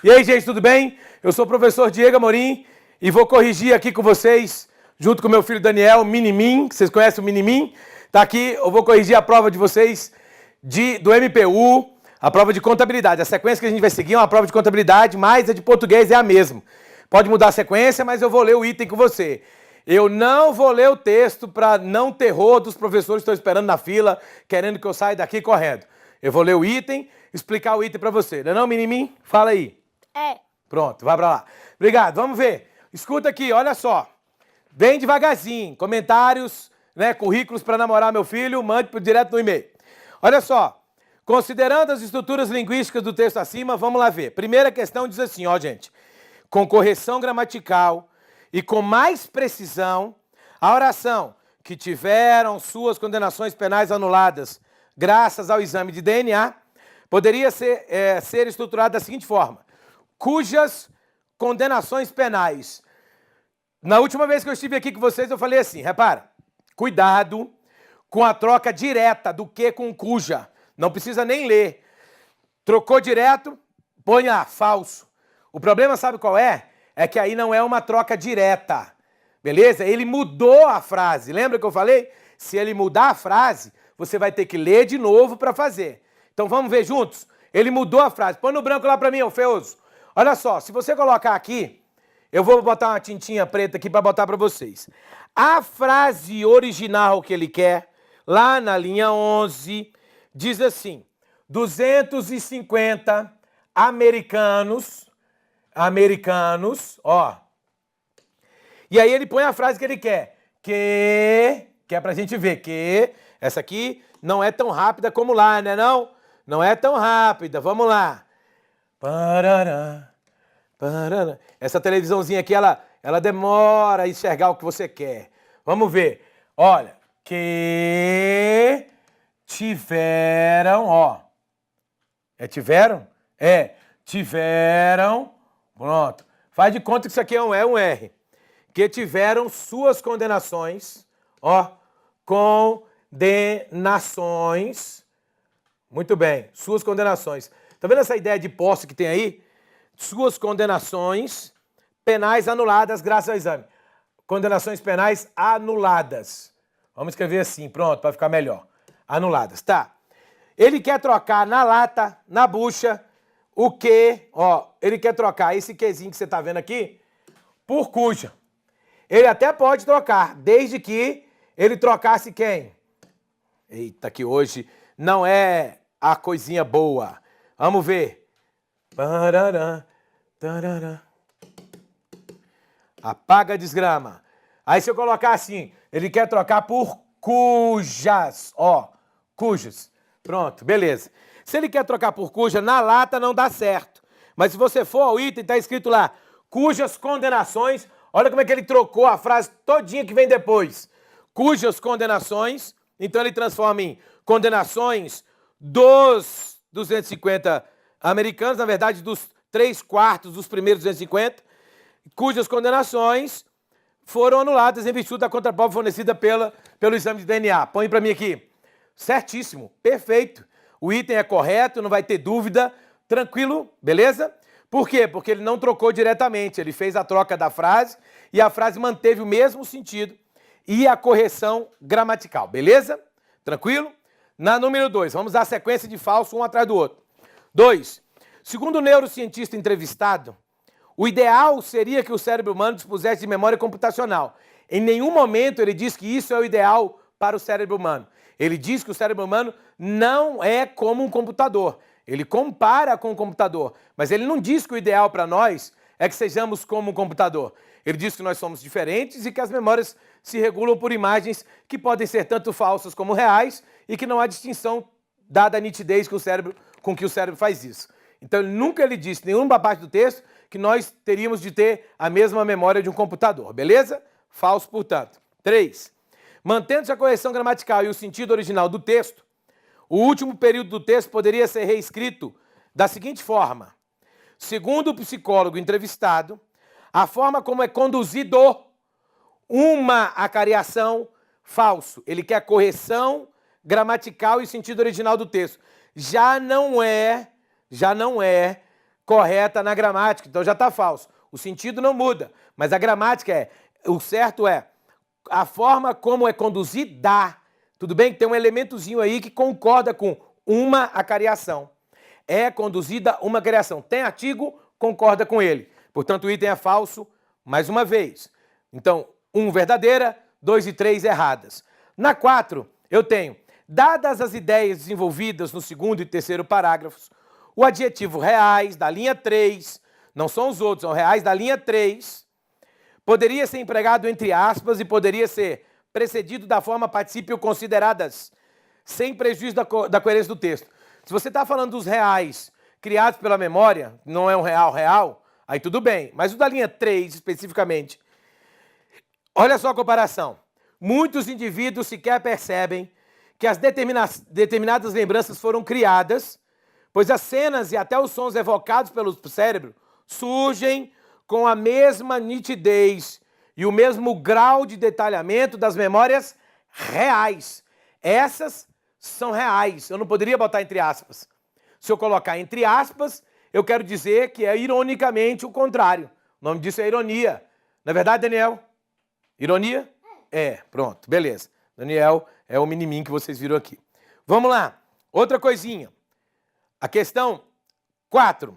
E aí, gente, tudo bem? Eu sou o professor Diego Amorim e vou corrigir aqui com vocês, junto com meu filho Daniel, Minimin, que vocês conhecem o Minimin. Tá aqui, eu vou corrigir a prova de vocês do MPU, a prova de contabilidade. A sequência que a gente vai seguir é uma prova de contabilidade, mas a de português é a mesma. Pode mudar a sequência, mas eu vou ler o item com você. Eu não vou ler o texto para não terror dos professores que estão esperando na fila, querendo que eu saia daqui correndo. Eu vou ler o item, explicar o item para você. Não é não, Minimin? Fala aí. É. Pronto, vai para lá. Obrigado, vamos ver. Escuta aqui, olha só. Bem devagarzinho. Comentários, né, currículos para namorar meu filho, mande direto no e-mail. Olha só. Considerando as estruturas linguísticas do texto acima, vamos lá ver. Primeira questão diz assim, ó, gente. Com correção gramatical e com mais precisão, a oração que tiveram suas condenações penais anuladas graças ao exame de DNA poderia ser estruturada da seguinte forma, cujas condenações penais... Na última vez que eu estive aqui com vocês, eu falei assim, repara, cuidado com a troca direta do que com cuja. Não precisa nem ler. Trocou direto, põe lá, falso. O problema, sabe qual é? É que aí não é uma troca direta, beleza? Ele mudou a frase. Lembra que eu falei? Se ele mudar a frase, você vai ter que ler de novo para fazer. Então vamos ver juntos? Ele mudou a frase. Põe no branco lá para mim, ô feioso. Olha só, se você colocar aqui, eu vou botar uma tintinha preta aqui para botar para vocês. A frase original que ele quer, lá na linha 11, diz assim, 250 americanos, ó. E aí ele põe a frase que ele quer, que é pra gente ver, que essa aqui não é tão rápida como lá, né não? Não é tão rápida, vamos lá. Parará, parará. Essa televisãozinha aqui, ela demora a enxergar o que você quer. Vamos ver. Olha, que tiveram, ó. Tiveram? Tiveram. Pronto. Faz de conta que isso aqui é um R. Que tiveram suas condenações, ó. Condenações. Muito bem. Suas condenações. Tá vendo essa ideia de posse que tem aí? Suas condenações penais anuladas graças ao exame. Condenações penais anuladas. Vamos escrever assim, pronto, para ficar melhor. Anuladas, tá. Ele quer trocar na lata, na bucha, o que, ó, ele quer trocar esse quezinho que você tá vendo aqui por cuja. Ele até pode trocar, desde que ele trocasse quem? Eita, que hoje não é a coisinha boa. Vamos ver. Parará, tarará. Apaga a desgrama. Aí se eu colocar assim, ele quer trocar por cujas, ó, cujas. Pronto, beleza. Se ele quer trocar por cuja, na lata não dá certo. Mas se você for ao item, tá escrito lá, cujas condenações, olha como é que ele trocou a frase todinha que vem depois. Cujas condenações, então ele transforma em condenações dos 250 americanos, na verdade dos 3/4 dos primeiros 250, cujas condenações foram anuladas em virtude da contraprova fornecida pelo exame de DNA. Põe para mim aqui. Certíssimo, perfeito. O item é correto, não vai ter dúvida, tranquilo, beleza? Por quê? Porque ele não trocou diretamente, ele fez a troca da frase e a frase manteve o mesmo sentido e a correção gramatical, beleza? Tranquilo? Na número 2, vamos dar a sequência de falso um atrás do outro. 2. Segundo o neurocientista entrevistado, o ideal seria que o cérebro humano dispusesse de memória computacional. Em nenhum momento ele diz que isso é o ideal para o cérebro humano. Ele diz que o cérebro humano não é como um computador. Ele compara com o computador, mas ele não diz que o ideal para nós é que sejamos como um computador. Ele diz que nós somos diferentes e que as memórias se regulam por imagens que podem ser tanto falsas como reais e que não há distinção dada a nitidez com que o cérebro faz isso. Então ele nunca disse, nenhuma parte do texto, que nós teríamos de ter a mesma memória de um computador, beleza? Falso, portanto. 3. Mantendo-se a correção gramatical e o sentido original do texto, o último período do texto poderia ser reescrito da seguinte forma. Segundo o psicólogo entrevistado, a forma como é conduzido uma acariação, falso. Ele quer correção gramatical e sentido original do texto. Já não é correta na gramática, então já está falso. O sentido não muda, mas a gramática o certo é a forma como é conduzida. Tudo bem? Tem um elementozinho aí que concorda com uma acariação. É conduzida uma acariação. Tem artigo, concorda com ele. Portanto, o item é falso mais uma vez. Então, 1 verdadeira, 2 e 3 erradas. Na 4, eu tenho, dadas as ideias desenvolvidas no segundo e terceiro parágrafos, o adjetivo reais, da linha 3, não são os outros, são reais da linha 3, poderia ser empregado entre aspas e poderia ser precedido da forma particípio consideradas, sem prejuízo da coerência do texto. Se você está falando dos reais criados pela memória, não é um real, aí tudo bem. Mas o da linha 3, especificamente, olha só a comparação. Muitos indivíduos sequer percebem que as determinadas lembranças foram criadas, pois as cenas e até os sons evocados pelo cérebro surgem com a mesma nitidez e o mesmo grau de detalhamento das memórias reais. Essas são reais, eu não poderia botar entre aspas. Se eu colocar entre aspas, eu quero dizer que é ironicamente o contrário. O nome disso é ironia. Não é verdade, Daniel? Ironia? Pronto, beleza. Daniel é o menininho que vocês viram aqui. Vamos lá, outra coisinha. A questão 4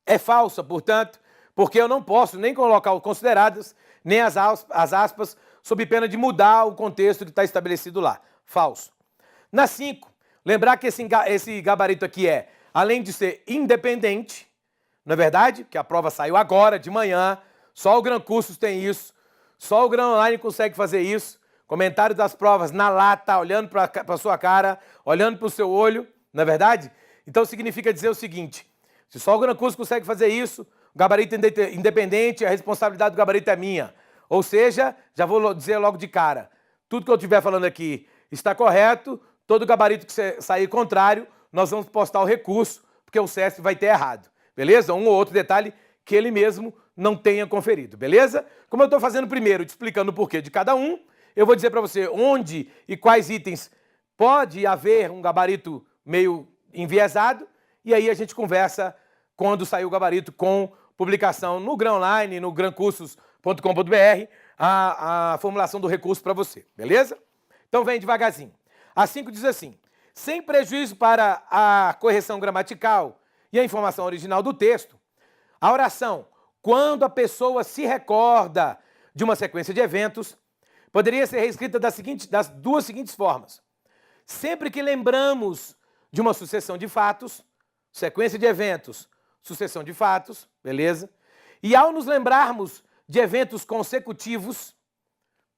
é falsa, portanto, porque eu não posso nem colocar o consideradas, nem as aspas, sob pena de mudar o contexto que está estabelecido lá. Falso. Na 5, lembrar que esse gabarito aqui além de ser independente, não é verdade? Que a prova saiu agora, de manhã, só o Gran Cursos tem isso, só o Gran Online consegue fazer isso. Comentário das provas na lata, olhando para a sua cara, olhando para o seu olho, não é verdade? Então significa dizer o seguinte, se só o Gran Curso consegue fazer isso, o gabarito é independente, a responsabilidade do gabarito é minha. Ou seja, já vou dizer logo de cara, tudo que eu estiver falando aqui está correto, todo gabarito que sair contrário, nós vamos postar o recurso, porque o CESP vai ter errado, beleza? Um ou outro detalhe que ele mesmo não tenha conferido, beleza? Como eu estou fazendo primeiro, te explicando o porquê de cada um, eu vou dizer para você onde e quais itens pode haver um gabarito meio enviesado, e aí a gente conversa quando sair o gabarito com publicação no Gran Online, no grancursos.com.br, a formulação do recurso para você, beleza? Então vem devagarzinho. A 5 diz assim, sem prejuízo para a correção gramatical e a informação original do texto, a oração, quando a pessoa se recorda de uma sequência de eventos, poderia ser reescrita das duas seguintes formas. Sempre que lembramos de uma sucessão de fatos, sequência de eventos, sucessão de fatos, beleza? E ao nos lembrarmos de eventos consecutivos,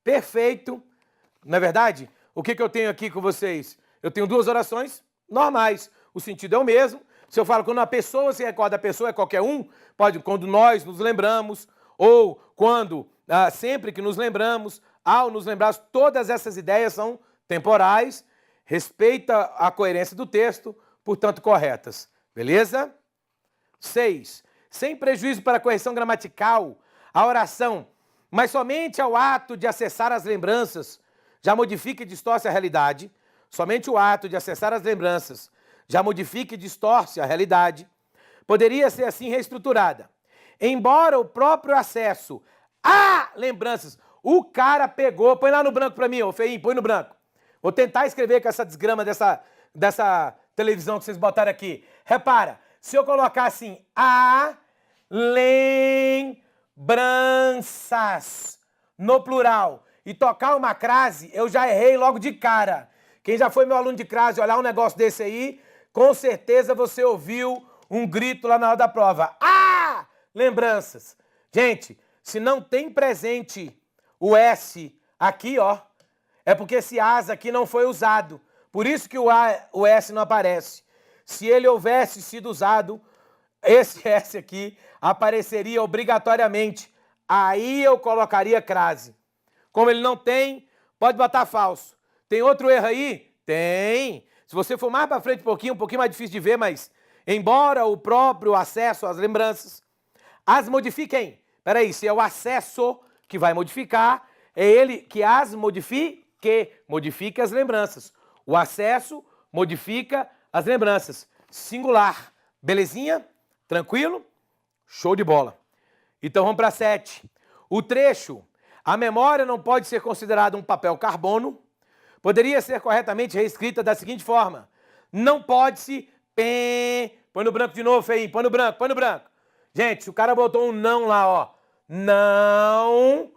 perfeito, não é verdade? O que eu tenho aqui com vocês? Eu tenho duas orações normais, o sentido é o mesmo. Se eu falo quando a pessoa se recorda, a pessoa é qualquer um, pode quando nós nos lembramos, ou quando, sempre que nos lembramos, ao nos lembrar, todas essas ideias são temporais, respeita a coerência do texto, portanto corretas. Beleza? 6. Sem prejuízo para a correção gramatical, a oração, mas somente ao ato de acessar as lembranças, já modifica e distorce a realidade. Somente o ato de acessar as lembranças já modifica e distorce a realidade. Poderia ser assim reestruturada. Embora o próprio acesso a lembranças, o cara pegou, põe lá no branco para mim, ô Feinho, põe no branco. Vou tentar escrever com essa desgrama dessa televisão que vocês botaram aqui. Repara, se eu colocar assim, a lembranças no plural e tocar uma crase, eu já errei logo de cara. Quem já foi meu aluno de crase, olhar um negócio desse aí, com certeza você ouviu um grito lá na hora da prova. Ah! Lembranças. Gente, se não tem presente o S aqui, ó, é porque esse as aqui não foi usado. Por isso que o S não aparece. Se ele houvesse sido usado, esse S aqui apareceria obrigatoriamente. Aí eu colocaria crase. Como ele não tem, pode botar falso. Tem outro erro aí? Tem. Se você for mais para frente um pouquinho mais difícil de ver, mas embora o próprio acesso às lembranças as modifiquem. Peraí, se é o acesso que vai modificar, é ele que as modifica as lembranças. O acesso modifica as lembranças. Singular. Belezinha? Tranquilo? Show de bola. Então vamos para 7. O trecho, a memória não pode ser considerada um papel carbono, poderia ser corretamente reescrita da seguinte forma. Não pode-se... Põe no branco de novo, feinho. Põe no branco, põe no branco. Gente, se o cara botou um não lá, ó. Não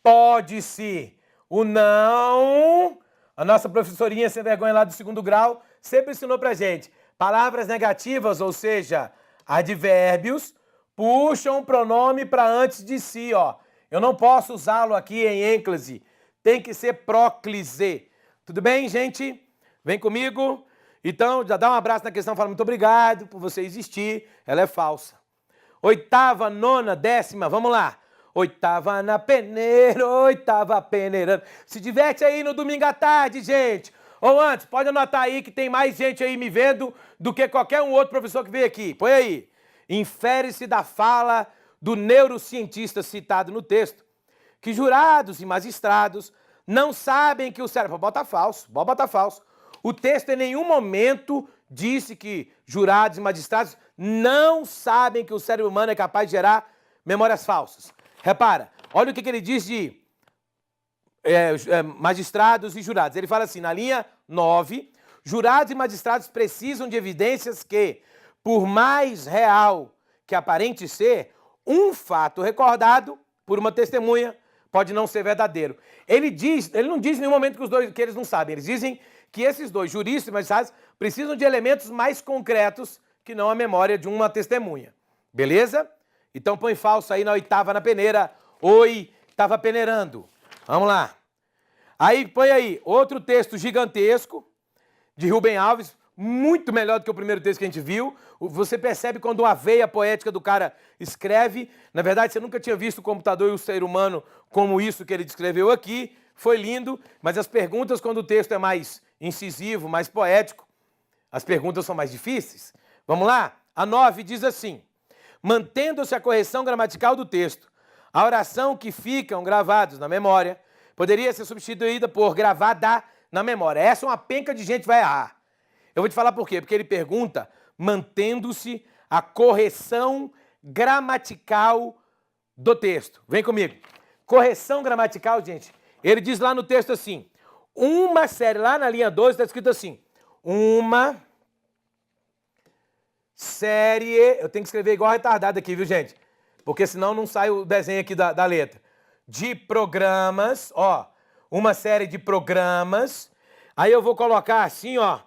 pode-se. O não... A nossa professorinha sem vergonha lá do 2º grau sempre ensinou pra gente. Palavras negativas, ou seja, advérbios, puxam o pronome para antes de si, ó. Eu não posso usá-lo aqui em ênclise. Tem que ser próclise. Tudo bem, gente? Vem comigo. Então, já dá um abraço na questão, fala muito obrigado por você existir. Ela é falsa. 8ª, 9ª, 10ª, vamos lá. 8ª na peneira, 8ª peneirando. Se diverte aí no domingo à tarde, gente. Ou antes, pode anotar aí que tem mais gente aí me vendo do que qualquer um outro professor que veio aqui. Põe aí. Infere-se da fala do neurocientista citado no texto que jurados e magistrados não sabem que o cérebro... Bota falso. O texto em nenhum momento disse que jurados e magistrados não sabem que o cérebro humano é capaz de gerar memórias falsas. Repara, olha o que ele diz de magistrados e jurados. Ele fala assim, na linha 9, jurados e magistrados precisam de evidências que, por mais real que aparente ser, um fato recordado por uma testemunha pode não ser verdadeiro. Ele não diz em nenhum momento que eles não sabem. Eles dizem que esses dois, juristas e magistrados, precisam de elementos mais concretos que não a memória de uma testemunha. Beleza? Então põe falso aí na 8ª na peneira. Oi, estava peneirando. Vamos lá. Aí põe aí outro texto gigantesco de Rubem Alves, muito melhor do que o primeiro texto que a gente viu. Você percebe quando a veia poética do cara escreve. Na verdade, você nunca tinha visto o computador e o ser humano como isso que ele descreveu aqui. Foi lindo, mas as perguntas, quando o texto é mais incisivo, mais poético, as perguntas são mais difíceis. Vamos lá? A 9 diz assim, mantendo-se a correção gramatical do texto, a oração que ficam gravados na memória poderia ser substituída por gravada na memória. Essa é uma penca de gente que vai errar. Eu vou te falar por quê. Porque ele pergunta, mantendo-se a correção gramatical do texto. Vem comigo. Correção gramatical, gente. Ele diz lá no texto assim, uma série, lá na linha 12 está escrito assim, uma série, eu tenho que escrever igual retardado aqui, viu, gente? Porque senão não sai o desenho aqui da letra. De programas, ó, uma série de programas. Aí eu vou colocar assim, ó,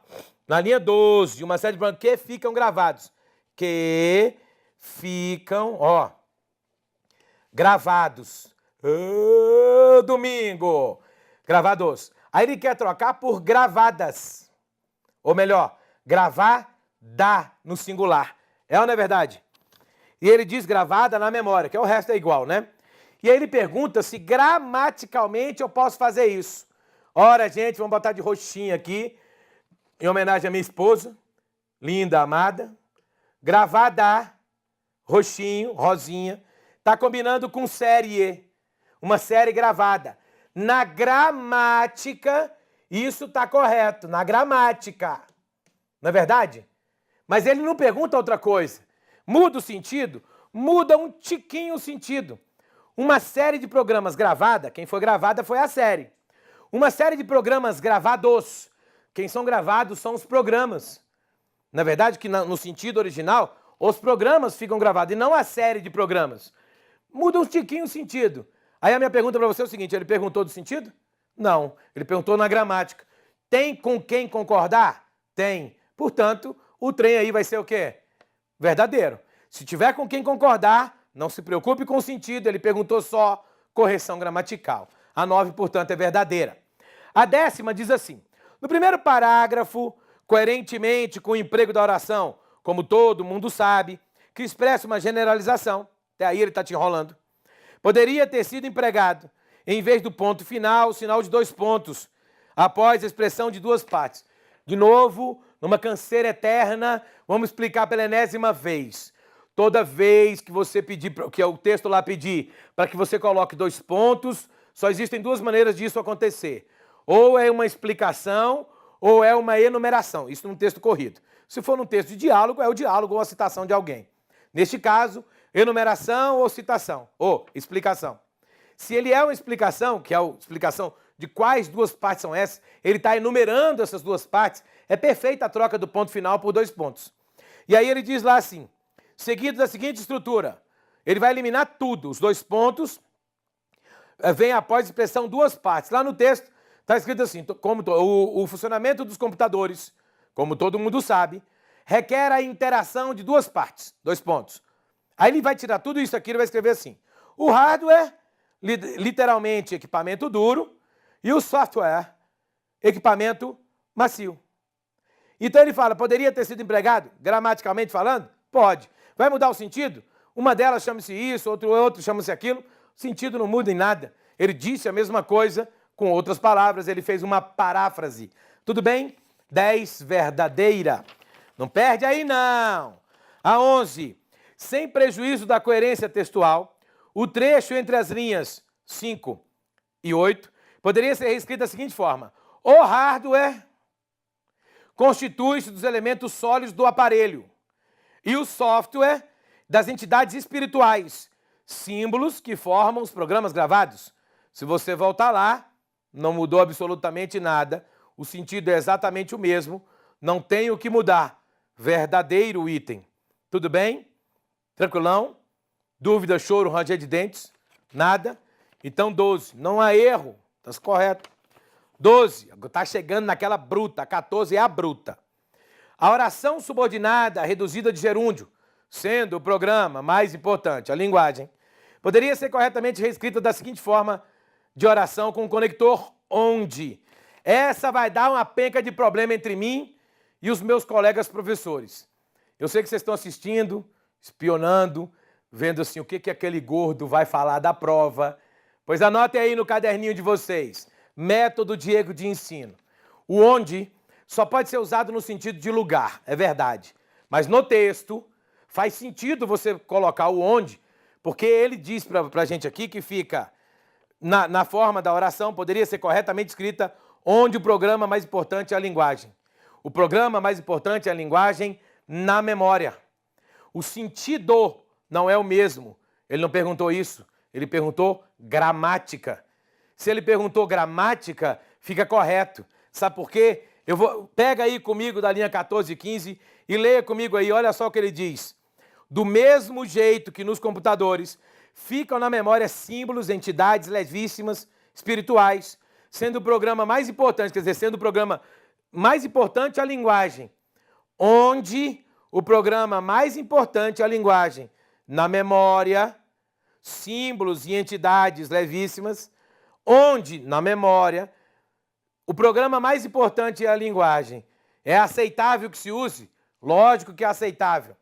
na linha 12, uma série de programas que ficam gravados. Que ficam, ó, gravados. Domingo. Gravados. Aí ele quer trocar por gravadas. Ou melhor, gravada no singular. É ou não é verdade? E ele diz gravada na memória, que o resto é igual, né? E aí ele pergunta se gramaticalmente eu posso fazer isso. Ora, gente, vamos botar de roxinho aqui, em homenagem à minha esposa, linda, amada. Gravada, roxinho, rosinha, tá combinando com série, uma série gravada. Na gramática, isso tá correto, na gramática. Não é verdade? Mas ele não pergunta outra coisa. Muda o sentido? Muda um tiquinho o sentido. Uma série de programas gravada, quem foi gravada foi a série. Uma série de programas gravados, quem são gravados são os programas. Na verdade, que no sentido original, os programas ficam gravados e não a série de programas. Muda um tiquinho o sentido. Aí a minha pergunta para você é o seguinte, ele perguntou do sentido? Não, ele perguntou na gramática. Tem com quem concordar? Tem. Portanto, o trem aí vai ser o quê? Verdadeiro. Se tiver com quem concordar, não se preocupe com o sentido, ele perguntou só correção gramatical. A 9, portanto, é verdadeira. A 10ª diz assim, no primeiro parágrafo, coerentemente com o emprego da oração, como todo mundo sabe, que expressa uma generalização, até aí ele está te enrolando, poderia ter sido empregado, em vez do ponto final, o sinal de 2 pontos, após a expressão de 2 partes. De novo, numa canseira eterna, vamos explicar pela enésima vez. Toda vez que você pedir, que o texto lá pedir, para que você coloque 2 pontos, só existem 2 maneiras disso acontecer. Ou é uma explicação, ou é uma enumeração. Isso num texto corrido. Se for num texto de diálogo, é o diálogo ou a citação de alguém. Neste caso, enumeração ou citação, ou explicação. Se ele é uma explicação, que é a explicação de quais duas partes são essas, ele está enumerando essas duas partes, é perfeita a troca do ponto final por 2 pontos. E aí ele diz lá assim, seguido da seguinte estrutura, ele vai eliminar tudo, os 2 pontos, vem após a expressão duas partes. Lá no texto está escrito assim, como o funcionamento dos computadores, como todo mundo sabe, requer a interação de 2 partes, 2 pontos. Aí ele vai tirar tudo isso aqui e vai escrever assim, o hardware, literalmente equipamento duro, e o software, equipamento macio. Então ele fala, poderia ter sido empregado, gramaticalmente falando? Pode. Vai mudar o sentido? Uma delas chama-se isso, outro chama-se aquilo. O sentido não muda em nada. Ele disse a mesma coisa com outras palavras, ele fez uma paráfrase. Tudo bem? 10, verdadeira. Não perde aí, não. A 11, sem prejuízo da coerência textual, o trecho entre as linhas 5 e 8 poderia ser reescrito da seguinte forma. O hardware constitui-se dos elementos sólidos do aparelho e o software das entidades espirituais, símbolos que formam os programas gravados. Se você voltar lá, não mudou absolutamente nada, o sentido é exatamente o mesmo, não tem o que mudar. Verdadeiro item. Tudo bem? Tranquilão? Dúvida, choro, ranger de dentes? Nada? Então 12, não há erro, está correto. 12, está chegando naquela bruta, a 14 é a bruta. A oração subordinada, reduzida de gerúndio, sendo o programa mais importante, a linguagem, poderia ser corretamente reescrita da seguinte forma de oração com o conector onde. Essa vai dar uma penca de problema entre mim e os meus colegas professores. Eu sei que vocês estão assistindo, espionando, vendo assim o que aquele gordo vai falar da prova. Pois anotem aí no caderninho de vocês. Método Diego de ensino. O onde só pode ser usado no sentido de lugar, é verdade. Mas no texto faz sentido você colocar o onde, porque ele diz para a gente aqui que fica na forma da oração, poderia ser corretamente escrita onde o programa mais importante é a linguagem. O programa mais importante é a linguagem na memória. O sentido não é o mesmo. Ele não perguntou isso, ele perguntou gramática. Se ele perguntou gramática, fica correto. Sabe por quê? Pega aí comigo da linha 14 e 15 e leia comigo aí, olha só o que ele diz. Do mesmo jeito que nos computadores ficam na memória símbolos, entidades levíssimas, espirituais, sendo o programa mais importante, quer dizer, sendo o programa mais importante a linguagem, onde o programa mais importante é a linguagem, na memória, símbolos e entidades levíssimas, onde, na memória, o programa mais importante é a linguagem. É aceitável que se use? Lógico que é aceitável.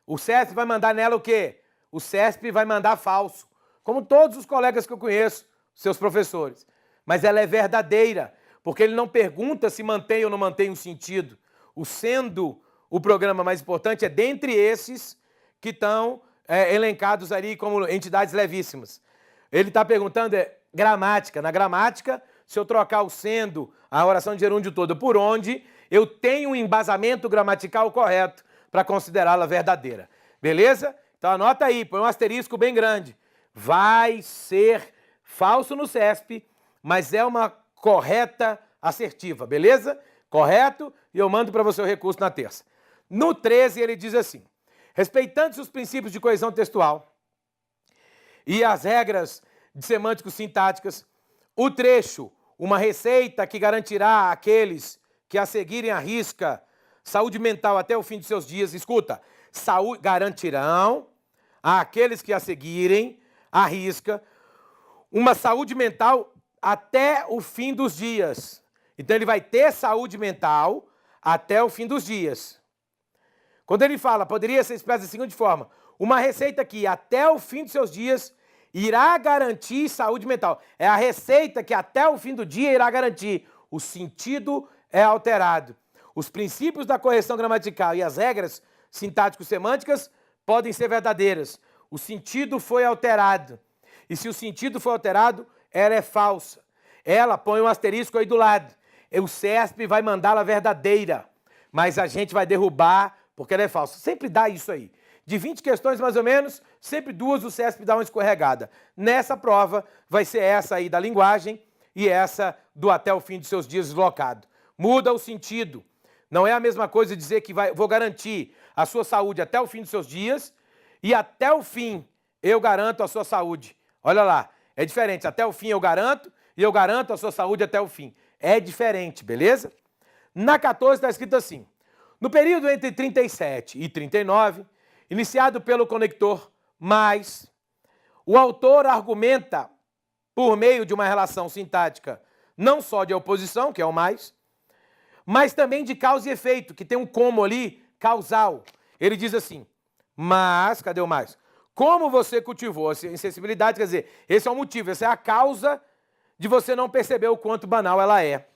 O CESP vai mandar nela o quê? O CESP vai mandar falso, como todos os colegas que eu conheço, seus professores. Mas ela é verdadeira, porque ele não pergunta se mantém ou não mantém o sentido. O sendo o programa mais importante é dentre esses que estão elencados ali como entidades levíssimas. Ele está perguntando gramática. Na gramática, se eu trocar o sendo, a oração de gerúndio toda, por onde, eu tenho um embasamento gramatical correto para considerá-la verdadeira. Beleza? Então anota aí, põe um asterisco bem grande. Vai ser falso no CESP, mas é uma correta assertiva, beleza? Correto? E eu mando para você o recurso na terça. No 13 ele diz assim, respeitando os princípios de coesão textual e as regras de semântico-sintáticas, o trecho, uma receita que garantirá àqueles que a seguirem à risca saúde mental até o fim de seus dias, escuta, garantirão àqueles que a seguirem à risca uma saúde mental até o fim dos dias. Então ele vai ter saúde mental até o fim dos dias. Quando ele fala, poderia ser expresso da seguinte forma, uma receita que até o fim dos seus dias irá garantir saúde mental. É a receita que até o fim do dia irá garantir. O sentido é alterado. Os princípios da correção gramatical e as regras sintático-semânticas podem ser verdadeiras. O sentido foi alterado. E se o sentido foi alterado, ela é falsa. Ela põe um asterisco aí do lado. O CESP vai mandá-la verdadeira, mas a gente vai derrubar porque ela é falsa. Sempre dá isso aí. De 20 questões, mais ou menos, sempre 2 o CESP dá uma escorregada. Nessa prova, vai ser essa aí da linguagem e essa do até o fim de seus dias deslocado. Muda o sentido. Não é a mesma coisa dizer que vou garantir a sua saúde até o fim dos seus dias e até o fim eu garanto a sua saúde. Olha lá, é diferente. Até o fim eu garanto e eu garanto a sua saúde até o fim. É diferente, beleza? Na 14 está escrito assim: no período entre 37 e 39, iniciado pelo conector mais, o autor argumenta por meio de uma relação sintática não só de oposição, que é o mais, mas também de causa e efeito, que tem um como ali, causal. Ele diz assim, mas, cadê o mais? Como você cultivou a insensibilidade, quer dizer, esse é o motivo, essa é a causa de você não perceber o quanto banal ela é.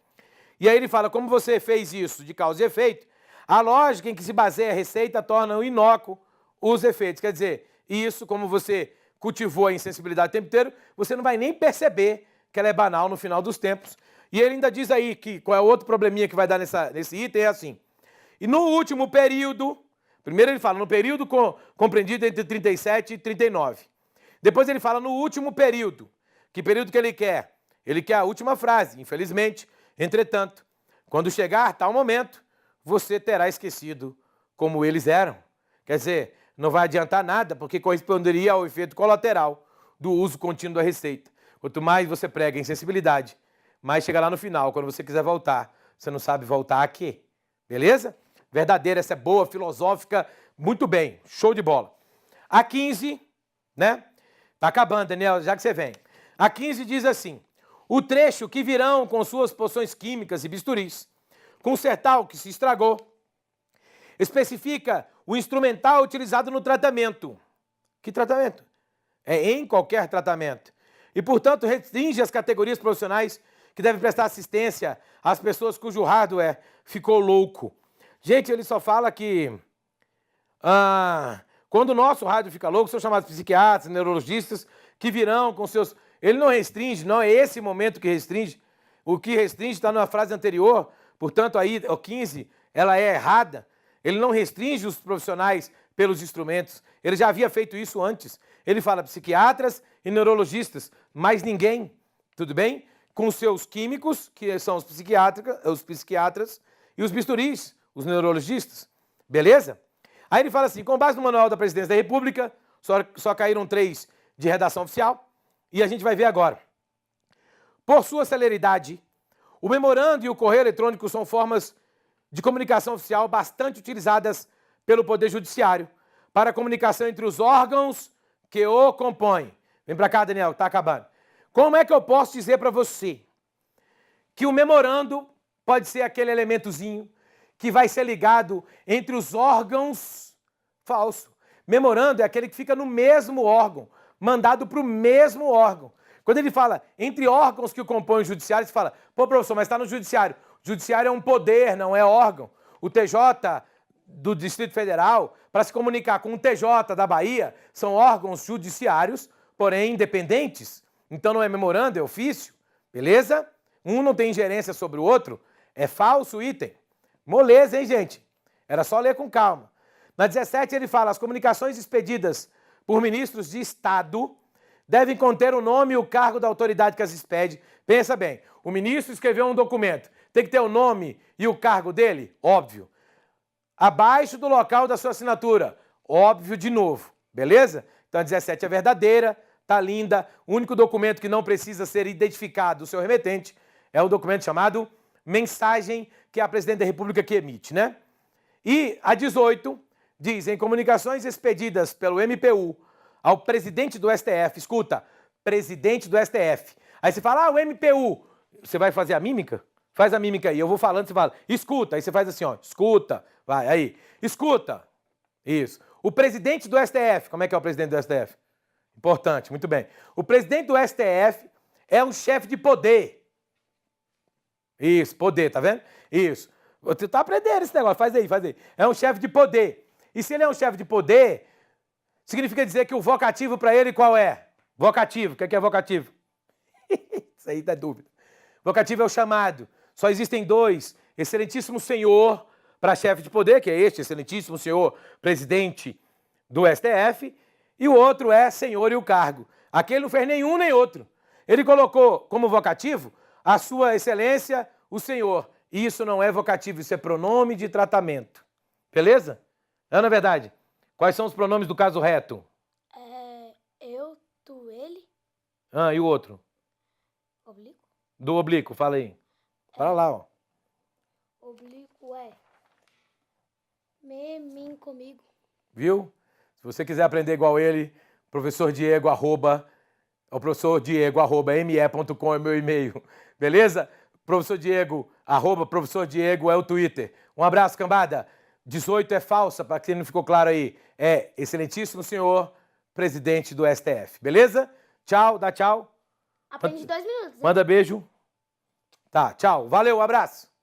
E aí ele fala, como você fez isso de causa e efeito, a lógica em que se baseia a receita torna inócuo os efeitos. Quer dizer, isso, como você cultivou a insensibilidade o tempo inteiro, você não vai nem perceber que ela é banal no final dos tempos. E ele ainda diz aí que qual é o outro probleminha que vai dar nesse item, é assim. E no último período, primeiro ele fala no período compreendido entre 37 e 39. Depois ele fala no último período. Que período que ele quer? Ele quer a última frase, infelizmente. Entretanto, quando chegar tal momento, você terá esquecido como eles eram. Quer dizer, não vai adiantar nada, porque corresponderia ao efeito colateral do uso contínuo da receita. Quanto mais você prega a insensibilidade, mais chega lá no final, quando você quiser voltar, você não sabe voltar a quê? Beleza? Verdadeira, essa é boa, filosófica, muito bem, show de bola. A 15, né? Tá acabando, Daniel, já que você vem. A 15 diz assim, o trecho que virão com suas poções químicas e bisturis, consertar o que se estragou, especifica o instrumental utilizado no tratamento. Que tratamento? É em qualquer tratamento. E, portanto, restringe as categorias profissionais que devem prestar assistência às pessoas cujo hardware ficou louco. Gente, ele só fala que quando o nosso hardware fica louco, são chamados psiquiatras, neurologistas, que virão com seus... Ele não restringe, não é esse momento que restringe. O que restringe está na frase anterior, portanto, aí, o 15, ela é errada. Ele não restringe os profissionais pelos instrumentos. Ele já havia feito isso antes. Ele fala psiquiatras e neurologistas, mais ninguém, tudo bem? Com os seus químicos, que são os psiquiatras, e os bisturis, os neurologistas. Beleza? Aí ele fala assim, com base no Manual da Presidência da República, só caíram 3 de redação oficial, e a gente vai ver agora. Por sua celeridade, o memorando e o correio eletrônico são formas de comunicação oficial bastante utilizadas pelo Poder Judiciário para a comunicação entre os órgãos que o compõem. Vem para cá, Daniel, está acabando. Como é que eu posso dizer para você que o memorando pode ser aquele elementozinho que vai ser ligado entre os órgãos? Falso. Memorando é aquele que fica no mesmo órgão, mandado para o mesmo órgão. Quando ele fala entre órgãos que compõem o judiciário, você fala, pô, professor, mas está no judiciário. O judiciário é um poder, não é órgão. O TJ do Distrito Federal, para se comunicar com o TJ da Bahia, são órgãos judiciários, porém independentes. Então não é memorando, é ofício. Beleza? Um não tem ingerência sobre o outro. É falso o item. Moleza, hein, gente? Era só ler com calma. Na 17 ele fala, as comunicações expedidas por ministros de Estado devem conter o nome e o cargo da autoridade que as expede. Pensa bem, o ministro escreveu um documento, tem que ter o nome e o cargo dele? Óbvio. Abaixo do local da sua assinatura? Óbvio de novo. Beleza? Então a 17 é verdadeira, tá linda. O único documento que não precisa ser identificado do seu remetente é o documento chamado mensagem, que é a Presidente da República que emite, né? E a 18 diz, em comunicações expedidas pelo MPU ao presidente do STF, escuta, presidente do STF. Aí você fala, o MPU, você vai fazer a mímica? Faz a mímica aí, eu vou falando, você fala, escuta, aí você faz assim, ó, escuta, vai, aí, escuta, isso. O presidente do STF, como é que é o presidente do STF? Importante, muito bem. O presidente do STF é um chefe de poder. Isso, poder, tá vendo? Isso. Você tá aprendendo esse negócio, faz aí, faz aí. É um chefe de poder. E se ele é um chefe de poder, significa dizer que o vocativo para ele qual é? Vocativo, o que é vocativo? Isso aí dá dúvida. Vocativo é o chamado. Só existem 2. Excelentíssimo senhor para chefe de poder, que é este, excelentíssimo senhor presidente do STF, e o outro é senhor e o cargo. Aqui ele não fez nenhum nem outro. Ele colocou como vocativo a sua excelência, o senhor. E isso não é vocativo, isso é pronome de tratamento. Beleza? Não é verdade? Quais são os pronomes do caso reto? Eu, tu, ele. E o outro? Oblíquo. Do oblíquo, fala aí. Fala lá, ó. Oblíquo é me, mim, comigo. Viu? Se você quiser aprender igual ele, professor Diego, o professor Diego, me.com é meu e-mail. Beleza? Professor Diego, professor Diego é o Twitter. Um abraço, cambada. 18 é falsa, para quem não ficou claro aí. É excelentíssimo senhor presidente do STF. Beleza? Tchau, dá tchau. Aprende 2 minutos. Hein? Manda beijo. Tá, tchau. Valeu, abraço.